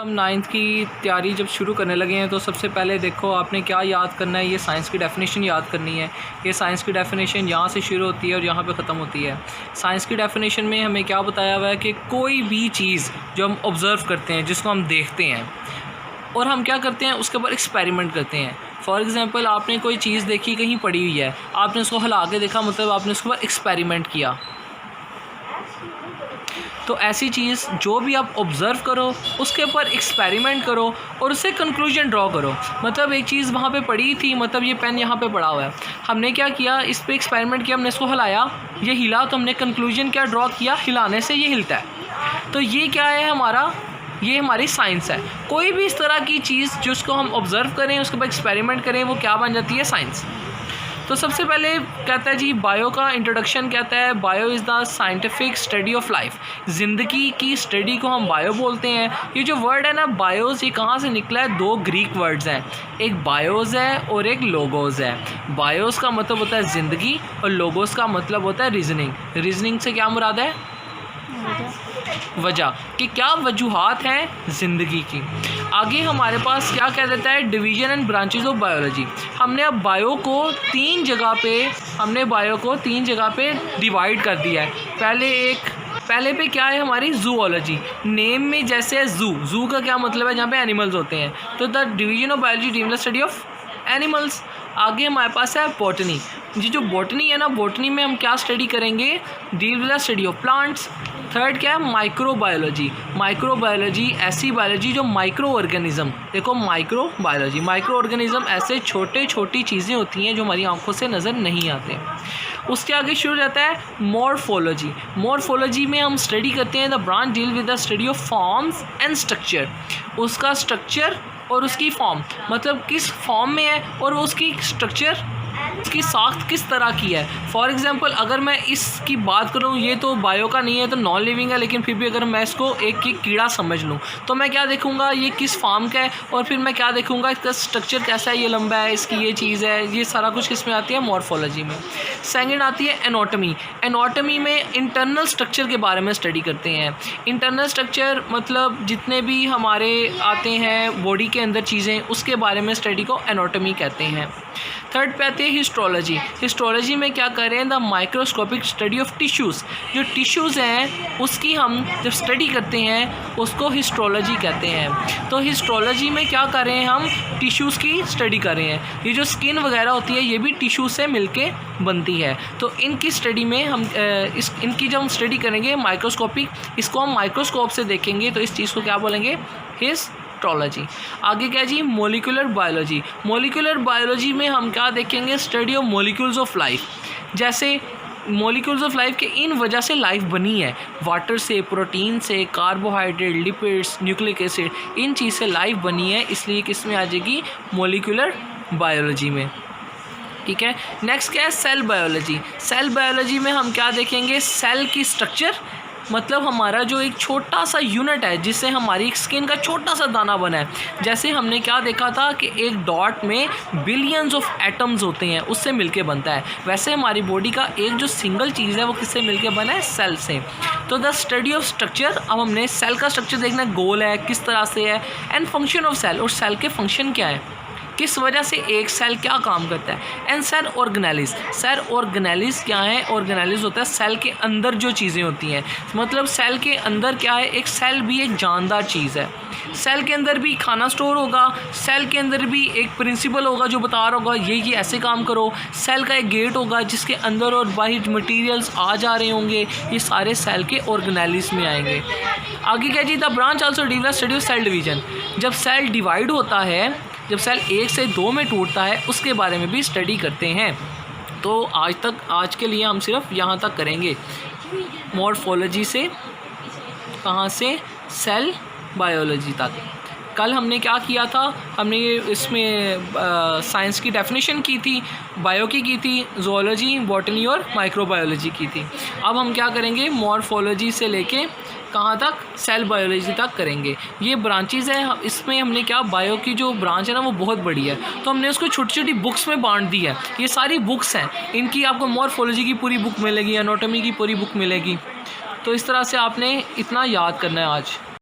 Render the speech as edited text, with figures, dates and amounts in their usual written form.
हम नाइन्थ की तैयारी जब शुरू करने लगे हैं तो सबसे पहले देखो आपने क्या याद करना है। ये साइंस की डेफिनेशन याद करनी है। ये साइंस की डेफिनेशन यहाँ से शुरू होती है और यहाँ पे ख़त्म होती है। साइंस की डेफिनेशन में हमें क्या बताया हुआ है कि कोई भी चीज़ जो हम ऑब्ज़र्व करते हैं, जिसको हम देखते हैं और हम क्या करते हैं उसके ऊपर एक्सपेरिमेंट करते हैं। फॉर एग्ज़ाम्पल आपने कोई चीज़ देखी, कहीं पड़ी हुई है, आपने उसको हिला के देखा, मतलब आपने उसके ऊपर एक्सपेरिमेंट किया। तो ऐसी चीज़ जो भी आप ऑब्ज़र्व करो उसके ऊपर एक्सपेरिमेंट करो और उससे कंक्लूजन ड्रॉ करो। मतलब एक चीज़ वहाँ पे पड़ी थी, मतलब ये पेन यहाँ पे पड़ा हुआ है, हमने क्या किया, इस पे एक्सपेरिमेंट किया, हमने इसको हिलाया, ये हिला, तो हमने कंक्लूजन क्या ड्रॉ किया, हिलाने से ये हिलता है। तो ये क्या है हमारा, ये हमारी साइंस है। कोई भी इस तरह की चीज़ जिसको हम ऑब्ज़र्व करें, उसके ऊपर एक्सपेरिमेंट करें, वो क्या बन जाती है, साइंस। तो सबसे पहले कहता है जी बायो का इंट्रोडक्शन, कहता है bio is the scientific study of life. ज़िंदगी की स्टडी को हम बायो बोलते हैं। ये जो वर्ड है ना बायोज़, ये कहाँ से निकला है, दो ग्रीक वर्ड्स हैं, एक बायोज़ है और एक लोगोज़ है। बायोज़ का मतलब होता है ज़िंदगी और लोगोज़ का मतलब होता है रीजनिंग। रीजनिंग से क्या मुराद है, वजह, कि क्या वजूहात हैं ज़िंदगी की। आगे हमारे पास क्या कह देता है, division and branches of biology. हमने अब बायो को तीन जगह पे डिवाइड कर दिया है। पहले पे क्या है हमारी जूओलॉजी। नेम में जैसे है जू का क्या मतलब है, जहाँ पे एनिमल्स होते हैं, तो the division of biology deal the study of animals. आगे हमारे पास है बॉटनी। ये जो बॉटनी है ना, बॉटनी में हम क्या स्टडी करेंगे, deal with the study of plants. Third क्या है, माइक्रोबायोलॉजी। माइक्रोबायोलॉजी ऐसी बायोलॉजी जो माइक्रो ऑर्गेनिज्म, देखो माइक्रोबायोलॉजी, माइक्रो ऑर्गेनिज्म ऐसे छोटी चीज़ें होती हैं जो हमारी आंखों से नज़र नहीं आते। उसके आगे शुरू रहता है मॉर्फोलॉजी। मॉर्फोलॉजी में हम स्टडी करते हैं the branch deal with the study of forms and structure. उसका स्ट्रक्चर और उसकी फॉर्म, मतलब किस फॉर्म में है और उसकी स्ट्रक्चर, उसकी साख्त किस तरह की है। फॉर एग्ज़ाम्पल अगर मैं इसकी बात करूँ, ये तो बायो का नहीं है, तो नॉन लिविंग है, लेकिन फिर भी अगर मैं इसको एक कीड़ा समझ लूँ तो मैं क्या देखूँगा, ये किस फॉर्म का है, और फिर मैं क्या देखूँगा, इसका स्ट्रक्चर कैसा है, ये लंबा है, इसकी ये चीज़ है, ये सारा कुछ किस में आती है, मॉर्फोलॉजी में। सेकंड आती है एनाटॉमी। एनाटॉमी में इंटरनल स्ट्रक्चर के बारे में स्टडी करते हैं। इंटरनल स्ट्रक्चर मतलब जितने भी हमारे आते हैं बॉडी के अंदर चीज़ें, उसके बारे में स्टडी को एनाटॉमी कहते हैं। थर्ड पे आती है हिस्टोलॉजी। हिस्टोलॉजी में क्या कर रहे हैं, the microscopic study of tissues. जो टिश्यूज़ हैं उसकी हम जब स्टडी करते हैं उसको हिस्टोलॉजी कहते हैं। तो हिस्टोलॉजी में क्या कर रहे हैं, हम टिश्यूज़ की स्टडी कर रहे हैं। ये जो स्किन वगैरह होती है ये भी टिश्यू से मिलके बनती है। तो इनकी स्टडी में हम इनकी जब हम स्टडी करेंगे माइक्रोस्कोपिक, इसको हम माइक्रोस्कोप से देखेंगे, तो इस चीज़ को क्या बोलेंगे, हिस्टोलॉजी। आगे क्या जी, मोलिकुलर बायोलॉजी। मोलिकुलर बायोलॉजी में हम क्या देखेंगे, study of molecules of life. जैसे मॉलिक्यूल्स ऑफ लाइफ के इन वजह से लाइफ बनी है, वाटर से, प्रोटीन से, कार्बोहाइड्रेट, लिपिड्स, न्यूक्लिक एसिड, इन चीज़ से लाइफ बनी है, इसलिए किस में आ जाएगी, मोलिकुलर बायोलॉजी में। ठीक है। नेक्स्ट क्या है, सेल बायोलॉजी। सेल बायोलॉजी में हम क्या देखेंगे, सेल की स्ट्रक्चर, मतलब हमारा जो एक छोटा सा यूनिट है जिससे हमारी स्किन का छोटा सा दाना बना है। जैसे हमने क्या देखा था कि एक डॉट में बिलियंस ऑफ एटम्स होते हैं, उससे मिलके बनता है। वैसे हमारी बॉडी का एक जो सिंगल चीज़ है वो किससे मिलके बना है, सेल से। तो द स्टडी ऑफ स्ट्रक्चर, अब हमने सेल का स्ट्रक्चर देखना है, गोल है, किस तरह से है, एंड फंक्शन ऑफ सेल, और सेल के फंक्शन क्या है, किस वजह से एक सेल क्या काम करता है। And cell organelles. Cell organelles क्या है, ऑर्गेनेलिस होता है सेल के अंदर जो चीज़ें होती हैं, मतलब सेल के अंदर क्या है, एक सेल भी एक जानदार चीज़ है। सेल के अंदर भी खाना स्टोर होगा, सेल के अंदर भी एक प्रिंसिपल होगा जो बता रहा होगा ये ऐसे काम करो। सेल का एक गेट होगा जिसके अंदर और बाहर मटेरियल्स आ जा रहे होंगे, ये सारे सेल के ऑर्गेनेलिस में आएंगे। आगे क्या जी, the branch also deal with study of cell division. जब सेल डिवाइड होता है, जब सेल 1 से 2 में टूटता है, उसके बारे में भी स्टडी करते हैं। तो आज के लिए हम सिर्फ यहाँ तक करेंगे, मॉर्फोलॉजी से कहाँ से, सेल बायोलॉजी तक। कल हमने क्या किया था, हमने इसमें साइंस की डेफिनेशन की थी, बायो की थी, ज़ूलॉजी, बॉटनी और माइक्रोबायोलॉजी की थी। अब हम क्या करेंगे, मॉर्फोलॉजी से लेके कहाँ तक, सेल बायोलॉजी तक करेंगे। ये ब्रांचेज़ हैं, इसमें हमने क्या, बायो की जो ब्रांच है ना वो बहुत बड़ी है, तो हमने उसको छोटी छोटी बुक्स में बांट दी है। ये सारी बुक्स हैं, इनकी आपको मॉर्फोलॉजी की पूरी बुक मिलेगी, एनाटॉमी की पूरी बुक मिलेगी। तो इस तरह से आपने इतना याद करना है आज।